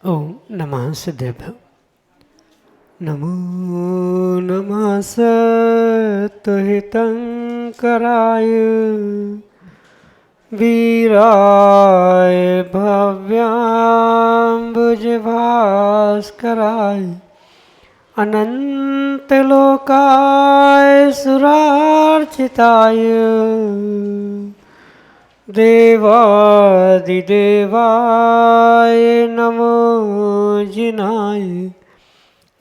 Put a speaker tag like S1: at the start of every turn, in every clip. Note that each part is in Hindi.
S1: ओम नमः सिद्धेभ्यो। नमो नमः सत्तहितंकराय वीराय भव्याम्बुजभास्कराय अनंतलोकाय सुरार्चिताय देवादिदेवाय नमो जिनाय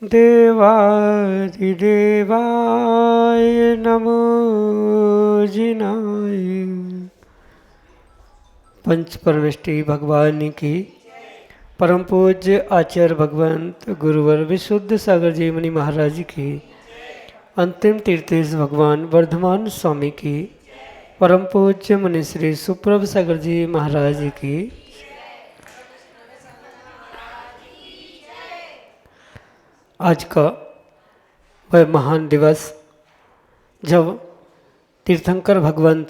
S1: देवादिदेवाय नमो जिनाय। पंच परमेष्टि भगवान की परम पूज्य आचार्य भगवंत गुरुवर विशुद्ध सागर जी मुनि महाराज की अंतिम तीर्थेश भगवान वर्धमान स्वामी की परम पूज्य मुनि श्री सुप्रभ सागर जी महाराज की आज का वह महान दिवस जब तीर्थंकर भगवंत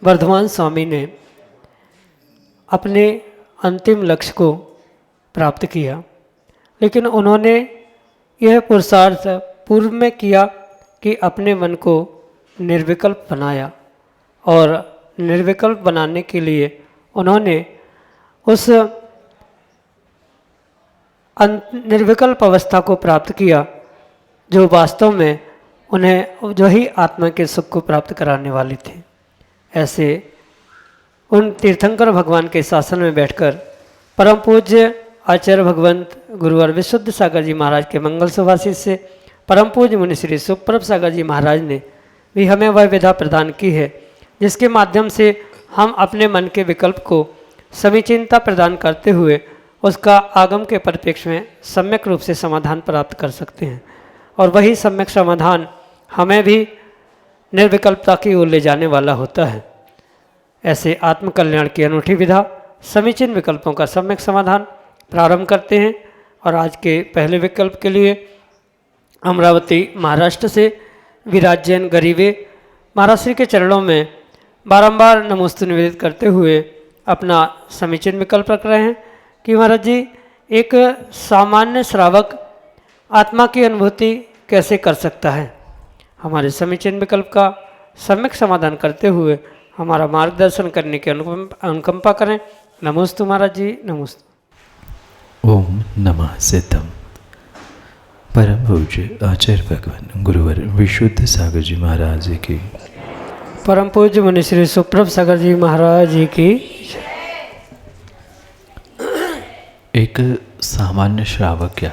S1: वर्धमान स्वामी ने अपने अंतिम लक्ष्य को प्राप्त किया, लेकिन उन्होंने यह पुरुषार्थ पूर्व में किया कि अपने मन को निर्विकल्प बनाया, और निर्विकल्प बनाने के लिए उन्होंने उस निर्विकल्प अवस्था को प्राप्त किया जो वास्तव में उन्हें जो ही आत्मा के सुख को प्राप्त कराने वाली थी। ऐसे उन तीर्थंकर भगवान के शासन में बैठकर परम पूज्य आचार्य भगवंत गुरुवर विशुद्ध सागर जी महाराज के मंगल सुभाषित से परम पूज्य मुनि श्री सुप्रभ सागर जी महाराज ने भी हमें वह विधा प्रदान की है जिसके माध्यम से हम अपने मन के विकल्प को समीचीनता प्रदान करते हुए उसका आगम के परिप्रेक्ष्य में सम्यक रूप से समाधान प्राप्त कर सकते हैं, और वही सम्यक समाधान हमें भी निर्विकल्पता की ओर ले जाने वाला होता है। ऐसे आत्मकल्याण की अनूठी विधा समीचीन विकल्पों का सम्यक समाधान प्रारंभ करते हैं। और आज के पहले विकल्प के लिए अमरावती महाराष्ट्र से विराजन गरीबे महाराज श्री के चरणों में बारंबार नमोस्तु निवेदित करते हुए अपना समीचीन विकल्प रख रहे हैं कि महाराज जी, एक सामान्य श्रावक आत्मा की अनुभूति कैसे कर सकता है। हमारे समीचीन विकल्प का सम्यक समाधान करते हुए हमारा मार्गदर्शन करने की अनुकंपा करें। नमोस्तु महाराज जी, नमोस्तु।
S2: ओम नमः सिद्धम। परम पूज्य आचार्य भगवान गुरुवर विशुद्ध सागर जी महाराज की,
S1: परम पूज्य मुनि श्री सुप्रभ सागर जी महाराज की।
S2: एक सामान्य श्रावक या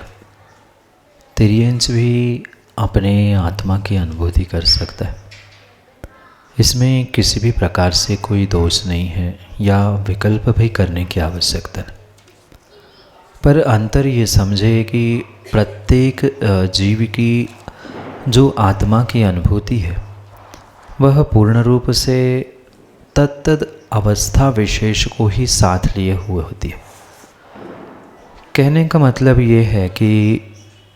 S2: तिर्यंश भी अपने आत्मा की अनुभूति कर सकता है। इसमें किसी भी प्रकार से कोई दोष नहीं है या विकल्प भी करने की आवश्यकता नहीं, पर अंतर ये समझे कि प्रत्येक जीव की जो आत्मा की अनुभूति है वह पूर्ण रूप से तत्तद अवस्था विशेष को ही साथ लिए हुए होती है। कहने का मतलब ये है कि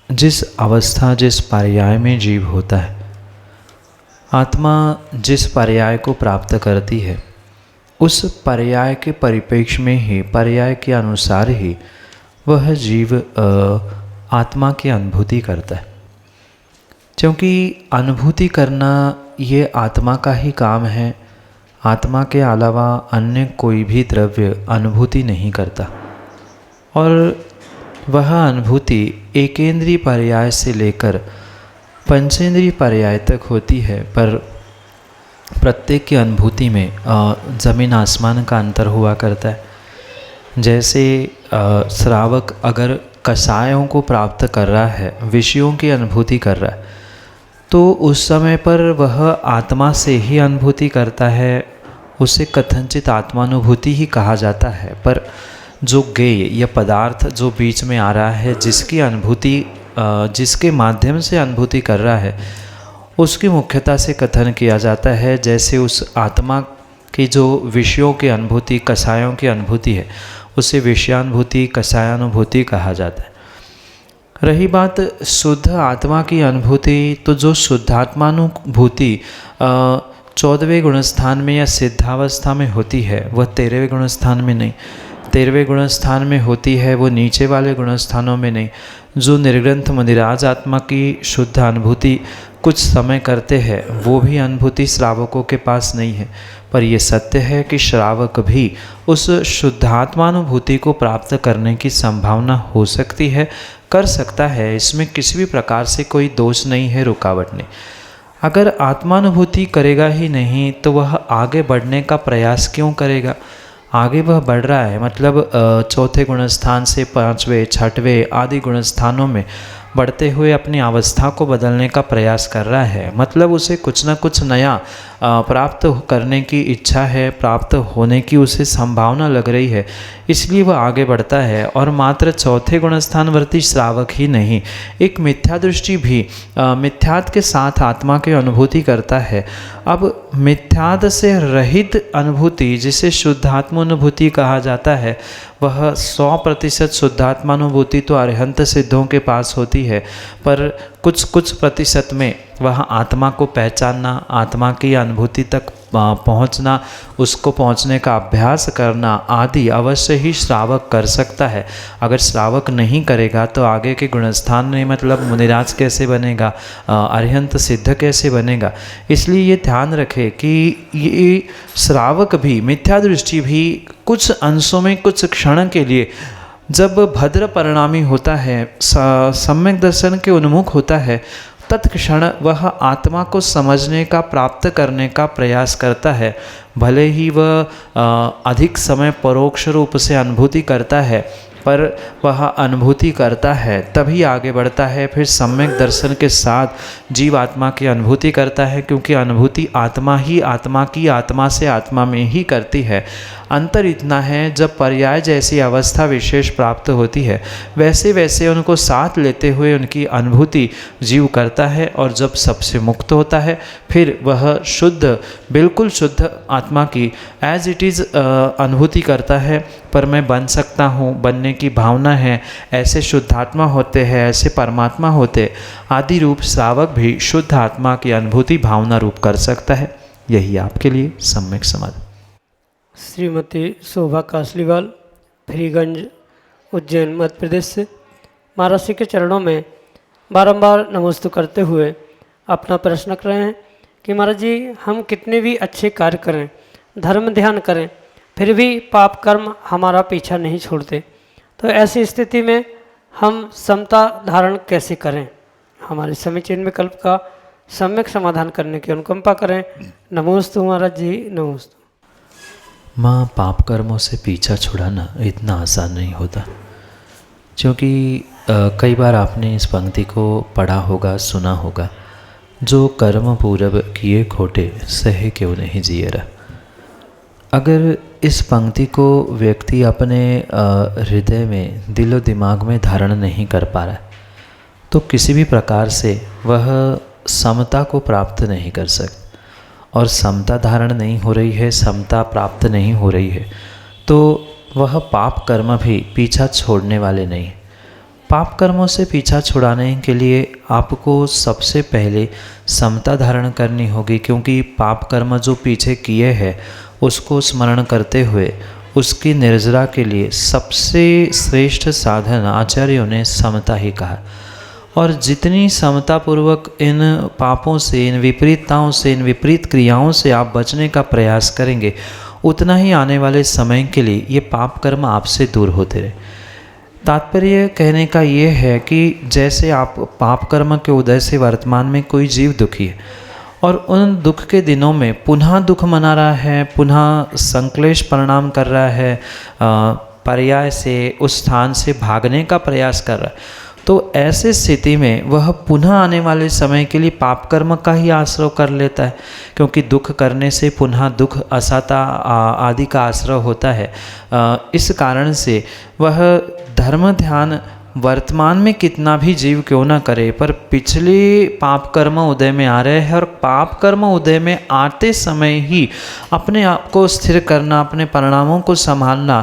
S2: जिस अवस्था जिस पर्याय में जीव होता है, आत्मा जिस पर्याय को प्राप्त करती है उस पर्याय के परिप्रेक्ष्य में ही, पर्याय के अनुसार ही वह जीव आत्मा की अनुभूति करता है। क्योंकि अनुभूति करना ये आत्मा का ही काम है। आत्मा के अलावा अन्य कोई भी द्रव्य अनुभूति नहीं करता, और वह अनुभूति एकेंद्रीय पर्याय से लेकर पंचेंद्रीय पर्याय तक होती है। पर प्रत्येक की अनुभूति में ज़मीन आसमान का अंतर हुआ करता है। जैसे श्रावक अगर कषायों को प्राप्त कर रहा है, विषयों की अनुभूति कर रहा है, तो उस समय पर वह आत्मा से ही अनुभूति करता है, उसे कथनचित आत्मानुभूति ही कहा जाता है। पर जो ज्ञेय या पदार्थ जो बीच में आ रहा है, जिसकी अनुभूति जिसके माध्यम से अनुभूति कर रहा है, उसकी मुख्यता से कथन किया जाता है। जैसे उस आत्मा की जो विषयों की अनुभूति, कषायों की अनुभूति है, उसे विषयानुभूति, कषायानुभूति कहा जाता है। रही बात शुद्ध आत्मा की अनुभूति, तो जो शुद्धात्मानुभूति 14वें गुणस्थान में या सिद्धावस्था में होती है, वह 13वें गुणस्थान में नहीं, 13वें गुणस्थान में होती है, वो नीचे वाले गुणस्थानों में नहीं। जो निर्ग्रंथ मुनिराज आत्मा की शुद्ध अनुभूति कुछ समय करते हैं, वो भी अनुभूति श्रावकों के पास नहीं है। पर यह सत्य है कि श्रावक भी उस शुद्धात्मानुभूति को प्राप्त करने की संभावना हो सकती है, कर सकता है। इसमें किसी भी प्रकार से कोई दोष नहीं है, रुकावट नहीं। अगर आत्मानुभूति करेगा ही नहीं तो वह आगे बढ़ने का प्रयास क्यों करेगा? आगे वह बढ़ रहा है, मतलब चौथे गुणस्थान से 5वें, 6वें आदि गुणस्थानों में बढ़ते हुए अपनी अवस्था को बदलने का प्रयास कर रहा है। मतलब उसे कुछ न कुछ नया प्राप्त करने की इच्छा है, प्राप्त होने की उसे संभावना लग रही है, इसलिए वह आगे बढ़ता है। और मात्र चौथे गुणस्थानवर्ती श्रावक ही नहीं, एक मिथ्या दृष्टि भी मिथ्याद के साथ आत्मा की अनुभूति करता है। अब मिथ्याद से रहित अनुभूति, जिसे शुद्धात्मानुभूति कहा जाता है, वह 100% शुद्धात्मानुभूति तो अरिहंत सिद्धों के पास होती है, पर कुछ प्रतिशत में वह आत्मा को पहचानना, आत्मा की अनुभूति तक पहुंचना, उसको पहुंचने का अभ्यास करना आदि अवश्य ही श्रावक कर सकता है। अगर श्रावक नहीं करेगा तो आगे के गुणस्थान में, मतलब मुनिराज कैसे बनेगा, अरिहंत सिद्ध कैसे बनेगा? इसलिए ये ध्यान रखें कि ये श्रावक भी, मिथ्या दृष्टि भी कुछ अंशों में, कुछ क्षण के लिए जब भद्र परिणामी होता है, सम्यक दर्शन के उन्मुख होता है, तत्क्षण वह आत्मा को समझने का, प्राप्त करने का प्रयास करता है। भले ही वह अधिक समय परोक्ष रूप से अनुभूति करता है, पर वह अनुभूति करता है तभी आगे बढ़ता है। फिर सम्यक दर्शन के साथ जीव आत्मा की अनुभूति करता है, क्योंकि अनुभूति आत्मा ही आत्मा की आत्मा से आत्मा में ही करती है। अंतर इतना है, जब पर्याय जैसी अवस्था विशेष प्राप्त होती है, वैसे वैसे उनको साथ लेते हुए उनकी अनुभूति जीव करता है। और जब सबसे मुक्त होता है, फिर वह शुद्ध, बिल्कुल शुद्ध आत्मा की एज इट इज़ अनुभूति करता है। पर मैं बन सकता हूँ, बनने की भावना है, ऐसे शुद्धात्मा होते हैं, ऐसे परमात्मा होते आदि रूप श्रावक भी शुद्ध आत्मा की अनुभूति भावना रूप कर सकता है। यही आपके लिए सम्यक समाधि।
S1: श्रीमती शोभा कासलीवाल, फ्रीगंज, उज्जैन, मध्य प्रदेश से महाराज श्री के चरणों में बारंबार नमस्ते करते हुए अपना प्रश्न कर रहे हैं कि महाराज जी, हम कितने भी अच्छे कार्य करें, धर्म ध्यान करें, फिर भी पाप कर्म हमारा पीछा नहीं छोड़ते, तो ऐसी स्थिति में हम समता धारण कैसे करें? हमारे समीचीन विकल्प का सम्यक समाधान करने की अनुकंपा करें। नमोस्तु महाराज जी, नमोस्तु।
S2: माँ, पाप कर्मों से पीछा छुड़ाना इतना आसान नहीं होता, क्योंकि कई बार आपने इस पंक्ति को पढ़ा होगा, सुना होगा, जो कर्म पूरब किए खोटे, सहे क्यों नहीं जियरा। अगर इस पंक्ति को व्यक्ति अपने हृदय में, दिलो दिमाग में धारण नहीं कर पा रहा है, तो किसी भी प्रकार से वह समता को प्राप्त नहीं कर सकता। और समता धारण नहीं हो रही है, समता प्राप्त नहीं हो रही है, तो वह पाप कर्म भी पीछा छोड़ने वाले नहीं। पाप कर्मों से पीछा छुड़ाने के लिए आपको सबसे पहले समता धारण करनी होगी, क्योंकि पाप कर्म जो पीछे किए हैं उसको स्मरण करते हुए उसकी निर्जरा के लिए सबसे श्रेष्ठ साधन आचार्यों ने समता ही कहा। और जितनी समतापूर्वक इन पापों से, इन विपरीतताओं से, इन विपरीत क्रियाओं से आप बचने का प्रयास करेंगे, उतना ही आने वाले समय के लिए ये पाप कर्म आपसे दूर होते रहे। तात्पर्य कहने का ये है कि जैसे आप पाप कर्म के उदय से वर्तमान में कोई जीव दुखी है और उन दुख के दिनों में पुनः दुख मना रहा है, पुनः संक्लेश परिणाम कर रहा है, पर्याय से उस स्थान से भागने का प्रयास कर रहा है, तो ऐसे स्थिति में वह पुनः आने वाले समय के लिए पाप कर्म का ही आश्रय कर लेता है, क्योंकि दुख करने से पुनः दुख असाता आदि का आश्रय होता है। इस कारण से वह धर्म ध्यान वर्तमान में कितना भी जीव क्यों ना करे, पर पिछले पाप कर्म उदय में आ रहे हैं और पाप कर्म उदय में आते समय ही अपने आप को स्थिर करना, अपने परिणामों को संभालना,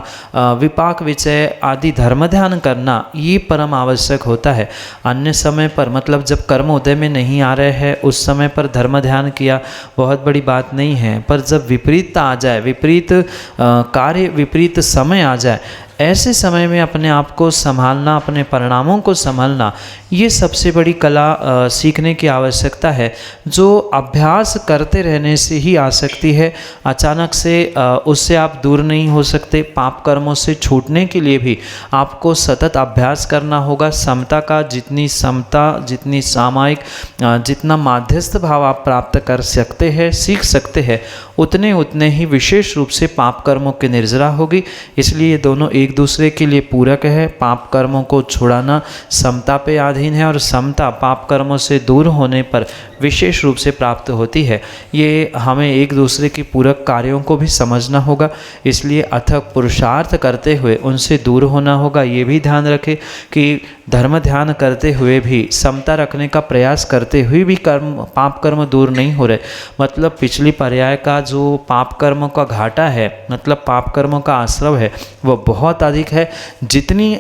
S2: विपाक विचय आदि धर्म ध्यान करना, ये परम आवश्यक होता है। अन्य समय पर मतलब जब कर्म उदय में नहीं आ रहे हैं उस समय पर धर्म ध्यान किया बहुत बड़ी बात नहीं है, पर जब विपरीतता आ जाए, विपरीत कार्य विपरीत समय आ जाए, ऐसे समय में अपने आप को संभालना, अपने परिणामों को संभालना, ये सबसे बड़ी कला सीखने की आवश्यकता है, जो अभ्यास करते रहने से ही आ सकती है। अचानक से उससे आप दूर नहीं हो सकते। पाप कर्मों से छूटने के लिए भी आपको सतत अभ्यास करना होगा। समता का जितनी समता, जितनी सामायिक, जितना माध्यस्थ भाव आप प्राप्त कर सकते हैं, सीख सकते हैं, उतने ही विशेष रूप से पाप कर्मों की निर्जरा होगी। इसलिए दोनों एक दूसरे के लिए पूरक है। पाप कर्मों को छुड़ाना समता पे अधीन है और समता पाप कर्मों से दूर होने पर विशेष रूप से प्राप्त होती है। ये हमें एक दूसरे की पूरक कार्यों को भी समझना होगा। इसलिए अथक पुरुषार्थ करते हुए उनसे दूर होना होगा। ये भी ध्यान रखें कि धर्म ध्यान करते हुए भी, समता रखने का प्रयास करते हुए भी पाप कर्म दूर नहीं हो रहे। मतलब पिछली पर्याय का जो पाप कर्मों का घाटा है, मतलब पाप कर्मों का आश्रव है, वह बहुत अधिक है। जितनी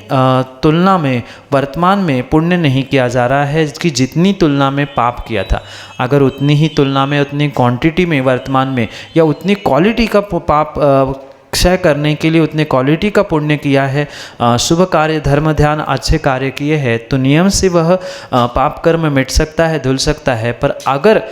S2: तुलना में वर्तमान में पुण्य नहीं किया जा रहा है कि जितनी तुलना में पाप किया था। अगर उतनी ही तुलना में, उतनी क्वांटिटी में वर्तमान में, या उतनी क्वालिटी का पाप क्षय करने के लिए उतने क्वालिटी का पुण्य किया है, शुभ कार्य, धर्म ध्यान, अच्छे कार्य किए हैं, तो नियम से वह पाप कर्म मिट सकता है, धुल सकता है। पर अगर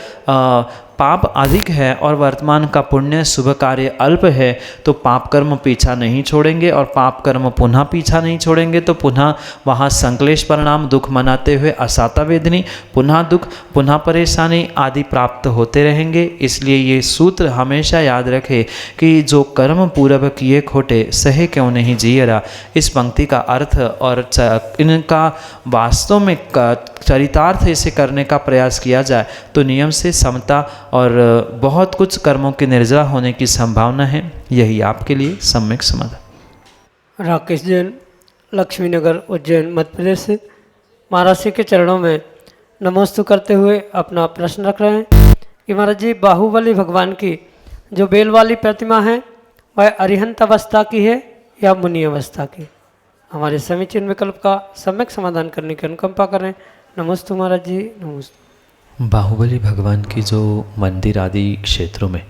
S2: पाप अधिक है और वर्तमान का पुण्य, शुभ कार्य अल्प है, तो पाप कर्म पीछा नहीं छोड़ेंगे, और पाप कर्म पुनः पीछा नहीं छोड़ेंगे तो पुनः वहाँ संक्लेश परिणाम, दुख मनाते हुए असाता वेदनी, पुनः दुख, पुनः परेशानी आदि प्राप्त होते रहेंगे। इसलिए ये सूत्र हमेशा याद रखें कि जो कर्म पूर्व किए खोटे, सहे क्यों नहीं जियरा। इस पंक्ति का अर्थ और इनका वास्तव में चरितार्थ इसे करने का प्रयास किया जाए तो नियम से समता और बहुत कुछ कर्मों के निर्जरा होने की संभावना है। यही आपके लिए सम्यक समाधान।
S1: राकेश जैन, लक्ष्मी नगर, उज्जैन, मध्य प्रदेश से महाराज जी के चरणों में नमोस्तु करते हुए अपना प्रश्न रख रहे हैं कि महाराज जी, बाहुबली भगवान की जो बेल वाली प्रतिमा है वह अरिहंत अवस्था की है या मुनि अवस्था की? हमारे समीचीन विकल्प का सम्यक समाधान करने की अनुकंपा करें। नमोस्तु महाराज जी, नमोस्तु।
S2: बाहुबली भगवान की जो मंदिर आदि क्षेत्रों में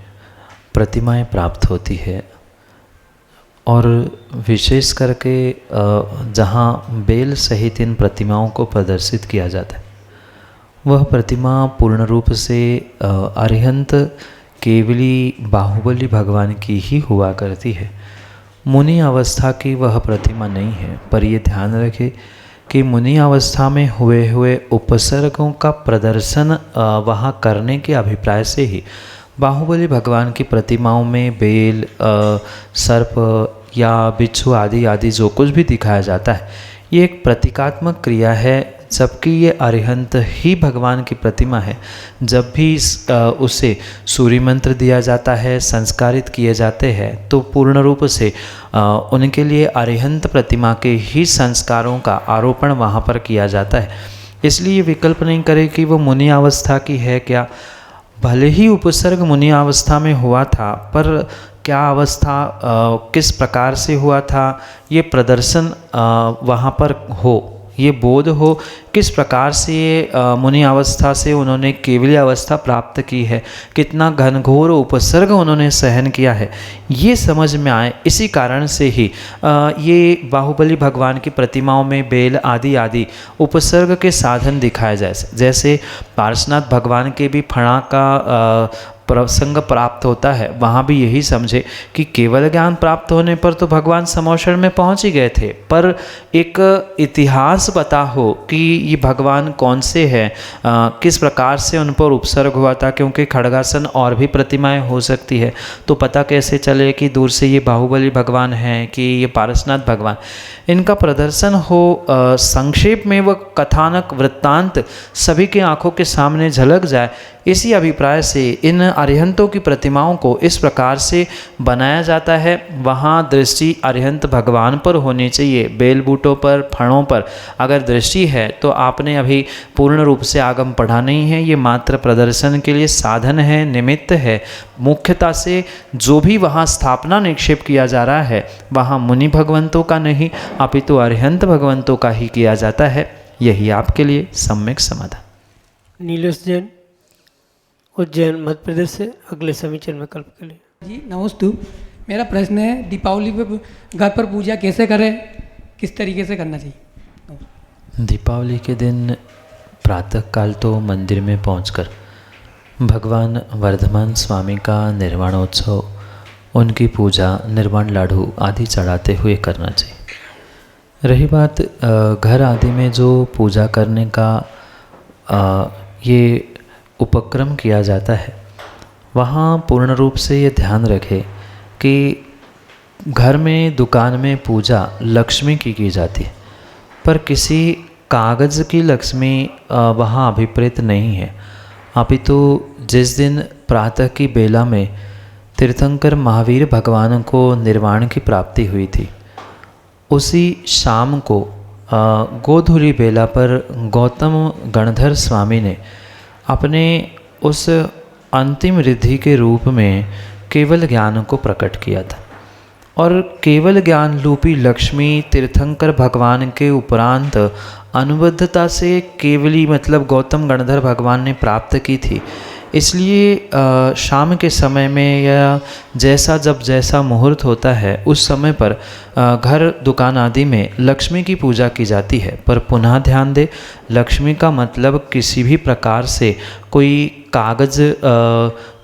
S2: प्रतिमाएं प्राप्त होती है, और विशेष करके जहाँ बेल सहित इन प्रतिमाओं को प्रदर्शित किया जाता है, वह प्रतिमा पूर्ण रूप से अरिहंत केवली बाहुबली भगवान की ही हुआ करती है। मुनि अवस्था की वह प्रतिमा नहीं है। पर यह ध्यान रखें कि मुनि अवस्था में हुए उपसर्गों का प्रदर्शन वहाँ करने के अभिप्राय से ही बाहुबली भगवान की प्रतिमाओं में बेल, सर्प या बिच्छू आदि जो कुछ भी दिखाया जाता है, ये एक प्रतीकात्मक क्रिया है। जबकि ये अरिहंत ही भगवान की प्रतिमा है। जब भी उसे सूर्य मंत्र दिया जाता है, संस्कारित किए जाते हैं, तो पूर्ण रूप से उनके लिए अरिहंत प्रतिमा के ही संस्कारों का आरोपण वहाँ पर किया जाता है। इसलिए विकल्प नहीं करे कि वो मुनि अवस्था की है क्या। भले ही उपसर्ग मुनि अवस्था में हुआ था, पर क्या अवस्था किस प्रकार से हुआ था, ये प्रदर्शन वहाँ पर हो, ये बोध हो किस प्रकार से मुनि अवस्था से उन्होंने केवली अवस्था प्राप्त की है, कितना घनघोर उपसर्ग उन्होंने सहन किया है, ये समझ में आए। इसी कारण से ही ये बाहुबली भगवान की प्रतिमाओं में बेल आदि उपसर्ग के साधन दिखाए जाए। जैसे पार्श्वनाथ भगवान के भी फणा का प्रसंग प्राप्त होता है वहाँ भी यही समझे कि केवल ज्ञान प्राप्त होने पर तो भगवान समोषण में पहुँच ही गए थे, पर एक इतिहास पता हो कि ये भगवान कौन से हैं, किस प्रकार से उन पर उपसर्ग हुआ था, क्योंकि खड्गासन और भी प्रतिमाएं हो सकती है, तो पता कैसे चले कि दूर से ये बाहुबली भगवान हैं कि ये पारसनाथ भगवान। इनका प्रदर्शन हो, संक्षेप में वह कथानक वृत्तांत सभी की आंखों के सामने झलक जाए, इसी अभिप्राय से इन अरिहंतों की प्रतिमाओं को इस प्रकार से बनाया जाता है। वहाँ दृष्टि अरिहंत भगवान पर होनी चाहिए, बेल बूटों पर, फणों पर अगर दृष्टि है तो आपने अभी पूर्ण रूप से आगम पढ़ा नहीं है, ये मात्र प्रदर्शन के लिए साधन है, निमित्त है। मुख्यता से जो भी वहाँ स्थापना निक्षेप किया जा रहा है वहाँ मुनि भगवंतों का नहीं अपितु अरिहंत भगवंतों का ही किया जाता है। यही आपके लिए सम्यक समाधान।
S1: नीलेश जैन, उज्जैन मध्य प्रदेश से अगले समीचन विकल्प के लिए।
S3: जी नमस्ते, मेरा प्रश्न है दीपावली पे घर पर पूजा कैसे करें, किस तरीके से करना चाहिए?
S2: दीपावली के दिन प्रातःकाल तो मंदिर में पहुंचकर भगवान वर्धमान स्वामी का निर्वाणोत्सव, उनकी पूजा, निर्वाण लाडू आदि चढ़ाते हुए करना चाहिए। रही बात घर आदि में जो पूजा करने का ये उपक्रम किया जाता है, वहाँ पूर्ण रूप से ये ध्यान रखें कि घर में, दुकान में पूजा लक्ष्मी की जाती है, पर किसी कागज़ की लक्ष्मी वहाँ अभिप्रेत नहीं है। अपितु जिस दिन प्रातः की बेला में तीर्थंकर महावीर भगवान को निर्वाण की प्राप्ति हुई थी, उसी शाम को गोधूली बेला पर गौतम गणधर स्वामी ने अपने उस अंतिम रिद्धि के रूप में केवल ज्ञान को प्रकट किया था। और केवल ज्ञान रूपी लक्ष्मी तीर्थंकर भगवान के उपरांत अनुबद्धता से केवली मतलब गौतम गणधर भगवान ने प्राप्त की थी। इसलिए शाम के समय में या जैसा मुहूर्त होता है उस समय पर घर, दुकान आदि में लक्ष्मी की पूजा की जाती है। पर पुनः ध्यान दें, लक्ष्मी का मतलब किसी भी प्रकार से कोई कागज़,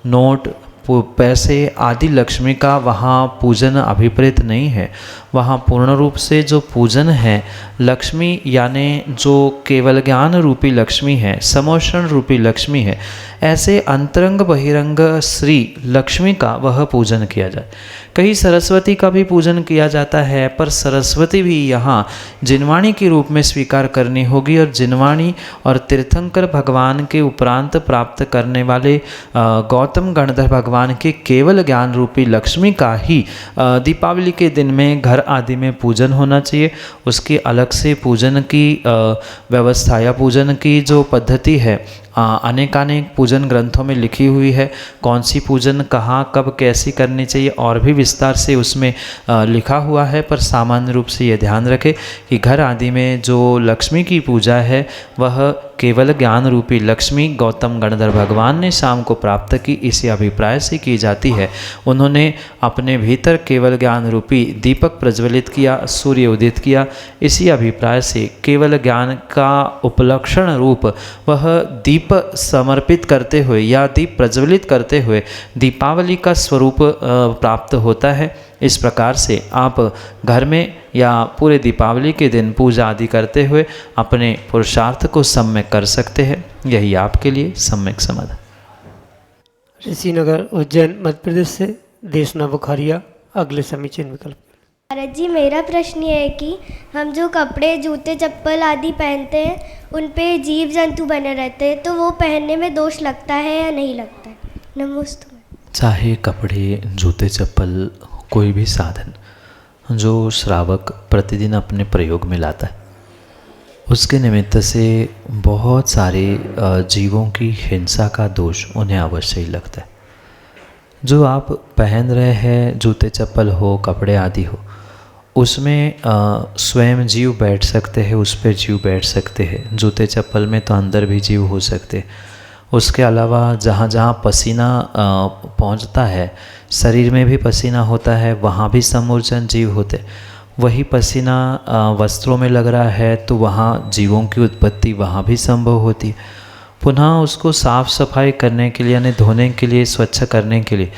S2: नोट, पैसे आदि लक्ष्मी का वहाँ पूजन अभिप्रेत नहीं है। वहाँ पूर्ण रूप से जो पूजन है लक्ष्मी, यानी जो केवल ज्ञान रूपी लक्ष्मी है, समोषण रूपी लक्ष्मी है, ऐसे अंतरंग बहिरंग श्री लक्ष्मी का वह पूजन किया जाए। कहीं सरस्वती का भी पूजन किया जाता है, पर सरस्वती भी यहाँ जिनवाणी के रूप में स्वीकार करनी होगी, और जिनवाणी और तीर्थंकर भगवान के उपरांत प्राप्त करने वाले गौतम गणधर भगवान के केवल ज्ञान रूपी लक्ष्मी का ही दीपावली के दिन में घर आदि में पूजन होना चाहिए। उसकी अलग से पूजन की व्यवस्था या पूजन की जो पद्धति है अनेकानेक पूजन ग्रंथों में लिखी हुई है। कौन सी पूजन कहाँ कब कैसी करनी चाहिए और भी विस्तार से उसमें लिखा हुआ है। पर सामान्य रूप से ये ध्यान रखें कि घर आदि में जो लक्ष्मी की पूजा है वह केवल ज्ञान रूपी लक्ष्मी गौतम गणधर भगवान ने शाम को प्राप्त की, इसी अभिप्राय से की जाती है। उन्होंने अपने भीतर केवल ज्ञान रूपी दीपक प्रज्वलित किया, सूर्य उदित किया, इसी अभिप्राय से केवल ज्ञान का उपलक्षण रूप वह दीप समर्पित करते हुए या दीप प्रज्वलित करते हुए दीपावली का स्वरूप प्राप्त होता है। इस प्रकार से आप घर में या पूरे दीपावली के दिन पूजा आदि करते हुए अपने पुरुषार्थ को सम्यक कर सकते हैं। यही आपके लिए सम्यक समाधान।
S1: ऋषिनगर, उज्जैन मध्य प्रदेश से देशना बुखारिया अगले समीचीन विकल्प।
S4: महाराज जी, मेरा प्रश्न ये है कि हम जो कपड़े, जूते, चप्पल आदि पहनते हैं उन पे जीव जंतु बने रहते हैं, तो वो पहनने में दोष लगता है या नहीं लगता है? नमस्ते।
S2: चाहे कपड़े, जूते, चप्पल, कोई भी साधन जो श्रावक प्रतिदिन अपने प्रयोग में लाता है, उसके निमित्त से बहुत सारे जीवों की हिंसा का दोष उन्हें अवश्य ही लगता है। जो आप पहन रहे हैं, जूते चप्पल हो, कपड़े आदि हो, उसमें स्वयं जीव बैठ सकते हैं, उस पर जीव बैठ सकते हैं। जूते चप्पल में तो अंदर भी जीव हो सकते हैं। उसके अलावा जहाँ जहाँ पसीना पहुँचता है, शरीर में भी पसीना होता है, वहाँ भी समूर्जन जीव होते। वही पसीना वस्त्रों में लग रहा है तो वहाँ जीवों की उत्पत्ति वहाँ भी संभव होती है। पुनः उसको साफ सफाई करने के लिए यानी धोने के लिए, स्वच्छ करने के लिए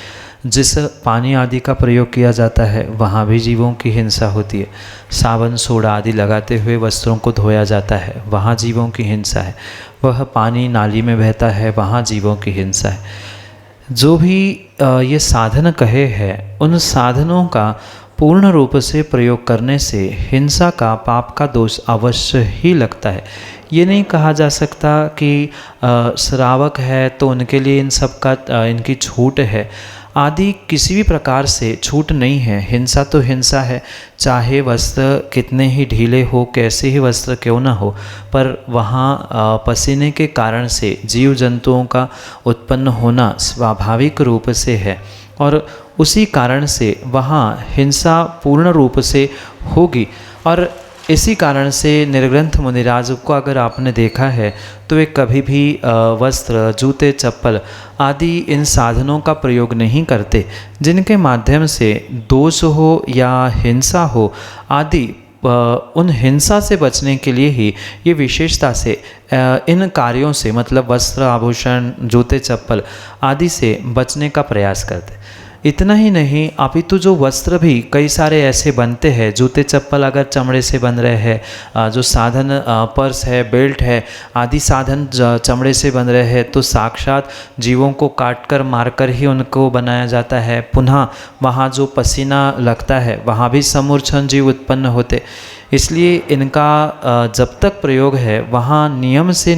S2: जिस पानी आदि का प्रयोग किया जाता है वहाँ भी जीवों की हिंसा होती है। साबुन सोडा आदि लगाते हुए वस्त्रों को धोया जाता है, वहाँ जीवों की हिंसा है। वह पानी नाली में बहता है, वहाँ जीवों की हिंसा है। जो भी ये साधन कहे हैं, उन साधनों का पूर्ण रूप से प्रयोग करने से हिंसा का, पाप का दोष अवश्य ही लगता है। ये नहीं कहा जा सकता कि श्रावक है तो उनके लिए इन सब का इनकी छूट है आदि, किसी भी प्रकार से छूट नहीं है। हिंसा तो हिंसा है, चाहे वस्त्र कितने ही ढीले हो, कैसे ही वस्त्र क्यों ना हो, पर वहाँ पसीने के कारण से जीव जंतुओं का उत्पन्न होना स्वाभाविक रूप से है और उसी कारण से वहाँ हिंसा पूर्ण रूप से होगी। और इसी कारण से निर्ग्रंथ मुनिराज को अगर आपने देखा है तो वे कभी भी वस्त्र, जूते, चप्पल आदि इन साधनों का प्रयोग नहीं करते जिनके माध्यम से दोष हो या हिंसा हो आदि। उन हिंसा से बचने के लिए ही ये विशेषता से इन कार्यों से, मतलब वस्त्र, आभूषण, जूते, चप्पल आदि से बचने का प्रयास करते। इतना ही नहीं, अपितु जो वस्त्र भी कई सारे ऐसे बनते हैं, जूते चप्पल अगर चमड़े से बन रहे हैं, जो साधन पर्स है, बेल्ट है आदि साधन चमड़े से बन रहे हैं, तो साक्षात जीवों को काट कर मार कर ही उनको बनाया जाता है। पुनः वहाँ जो पसीना लगता है वहाँ भी समूर्छन जीव उत्पन्न होते। इसलिए इनका जब तक प्रयोग है वहाँ नियम से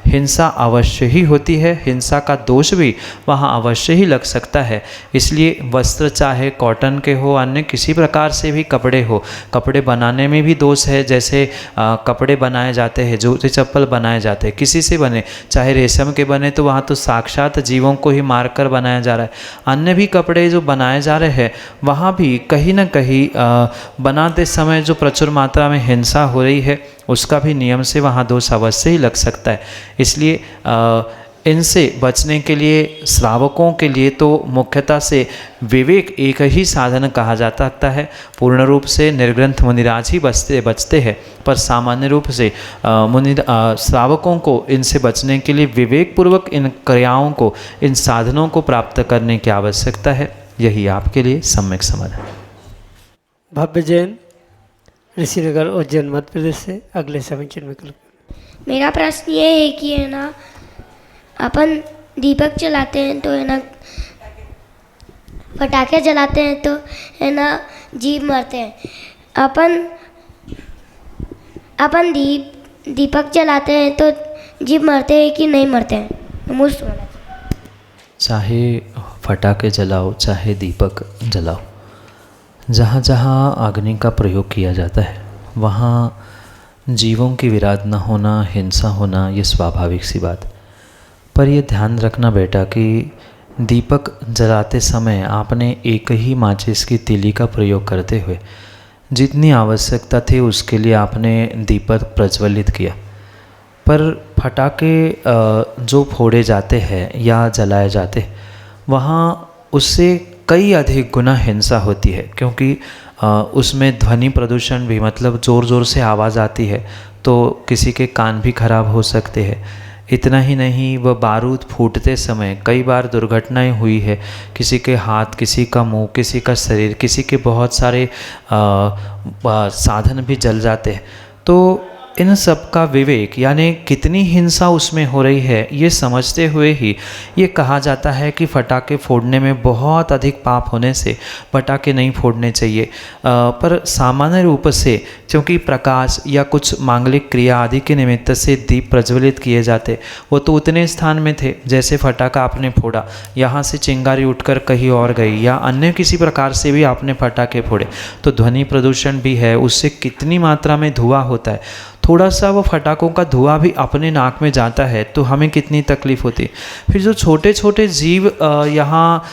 S2: हिंसा अवश्य ही होती है, हिंसा का दोष भी वहाँ अवश्य ही लग सकता है। इसलिए वस्त्र चाहे कॉटन के हो, अन्य किसी प्रकार से भी कपड़े हो, कपड़े बनाने में भी दोष है। जैसे कपड़े बनाए जाते हैं, जूते चप्पल बनाए जाते हैं, किसी से बने, चाहे रेशम के बने, तो वहाँ तो साक्षात जीवों को ही मारकर बनाया जा रहा है। अन्य भी कपड़े जो बनाए जा रहे हैं वहाँ भी कहीं न कहीं बनाते समय जो प्रचुर मात्रा में हिंसा हो रही है उसका भी नियम से वहाँ दोष अवश्य ही लग सकता है। इसलिए इनसे बचने के लिए श्रावकों के लिए तो मुख्यतः से विवेक एक ही साधन कहा जा सकता है। पूर्ण रूप से निर्ग्रंथ मुनिराज ही बचते हैं, पर सामान्य रूप से श्रावकों को इनसे बचने के लिए विवेक पूर्वक इन क्रियाओं को, इन साधनों को प्राप्त करने की आवश्यकता है। यही आपके लिए सम्यक समाधान।
S1: भव्य जैन, ऋषिनगर उज्जैन मध्य प्रदेश से अगले समीचीन विकल्प।
S4: मेरा प्रश्न ये है कि है ना, अपन दीपक जलाते हैं तो है ना, पटाखे जलाते हैं तो है ना जीव मरते हैं। अपन दीपक जलाते हैं तो जीव मरते हैं कि नहीं मरते हैं? नमस्ते।
S2: चाहे पटाखे जलाओ, चाहे दीपक जलाओ, जहाँ जहाँ अग्नि का प्रयोग किया जाता है वहाँ जीवों की विराध न होना, हिंसा होना, ये स्वाभाविक सी बात। पर यह ध्यान रखना बेटा कि दीपक जलाते समय आपने एक ही माचिस की तीली का प्रयोग करते हुए जितनी आवश्यकता थी उसके लिए आपने दीपक प्रज्वलित किया। पर पटाखे जो फोड़े जाते हैं या जलाए जाते हैं वहाँ उससे कई अधिक गुना हिंसा होती है, क्योंकि उसमें ध्वनि प्रदूषण भी, मतलब ज़ोर ज़ोर से आवाज़ आती है तो किसी के कान भी खराब हो सकते हैं। इतना ही नहीं, वह बारूद फूटते समय कई बार दुर्घटनाएं हुई है, किसी के हाथ, किसी का मुंह, किसी का शरीर, किसी के बहुत सारे साधन भी जल जाते हैं। तो इन सब का विवेक, यानी कितनी हिंसा उसमें हो रही है ये समझते हुए ही ये कहा जाता है कि पटाखे फोड़ने में बहुत अधिक पाप होने से पटाखे नहीं फोड़ने चाहिए। पर सामान्य रूप से क्योंकि प्रकाश या कुछ मांगलिक क्रिया आदि के निमित्त से दीप प्रज्वलित किए जाते, वो तो उतने स्थान में थे, जैसे पटाखा आपने फोड़ा, यहाँ से चिंगारी उठकर कहीं और गई, या अन्य किसी प्रकार से भी आपने पटाखे फोड़े तो ध्वनि प्रदूषण भी है, उससे कितनी मात्रा में धुआं होता है। थोड़ा सा वो पटाखों का धुआं भी अपने नाक में जाता है तो हमें कितनी तकलीफ़ होती है। फिर जो छोटे छोटे जीव यहाँ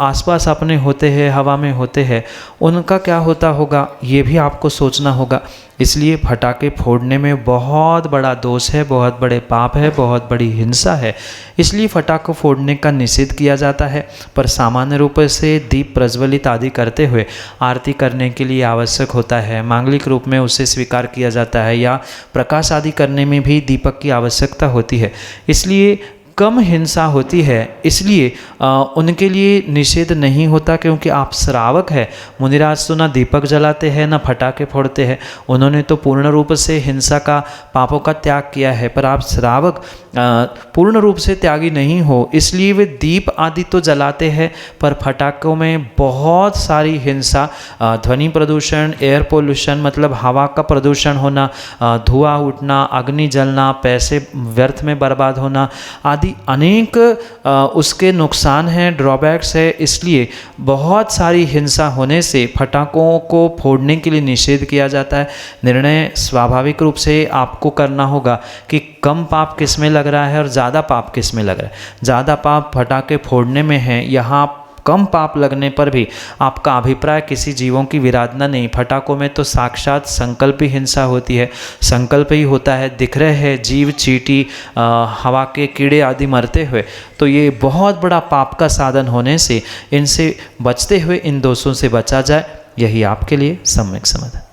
S2: आसपास अपने होते हैं, हवा में होते हैं, उनका क्या होता होगा ये भी आपको सोचना होगा। इसलिए पटाखे फोड़ने में बहुत बड़ा दोष है, बहुत बड़े पाप है, बहुत बड़ी हिंसा है। इसलिए पटाखे फोड़ने का निषेध किया जाता है। पर सामान्य रूप से दीप प्रज्वलित आदि करते हुए आरती करने के लिए आवश्यक होता है, मांगलिक रूप में उसे स्वीकार किया जाता है, या प्रकाश आदि करने में भी दीपक की आवश्यकता होती है। इसलिए कम हिंसा होती है, इसलिए उनके लिए निषेध नहीं होता, क्योंकि आप श्रावक है। मुनिराज तो ना दीपक जलाते हैं ना पटाखे फोड़ते हैं, उन्होंने तो पूर्ण रूप से हिंसा का, पापों का त्याग किया है। पर आप श्रावक पूर्ण रूप से त्यागी नहीं हो, इसलिए वे दीप आदि तो जलाते हैं, पर पटाखों में बहुत सारी हिंसा, ध्वनि प्रदूषण, एयर पोल्यूशन मतलब हवा का प्रदूषण होना, धुआं उठना, अग्नि जलना, पैसे व्यर्थ में बर्बाद होना आदि अनेक उसके नुकसान हैं, ड्रॉबैक्स है। इसलिए बहुत सारी हिंसा होने से पटाखों को फोड़ने के लिए निषेध किया जाता है। निर्णय स्वाभाविक रूप से आपको करना होगा कि कम पाप किस में लग रहा है और ज़्यादा पाप किस में लग रहा है। ज़्यादा पाप पटाखे फोड़ने में है, यहाँ कम पाप लगने पर भी आपका अभिप्राय किसी जीवों की विराधना नहीं। पटाखों में तो साक्षात संकल्प ही हिंसा होती है, संकल्प ही होता है। दिख रहे हैं जीव, चींटी, हवा के कीड़े आदि मरते हुए, तो ये बहुत बड़ा पाप का साधन होने से इनसे बचते हुए इन दोषों से बचा जाए, यही आपके लिए सम्यक समाधान।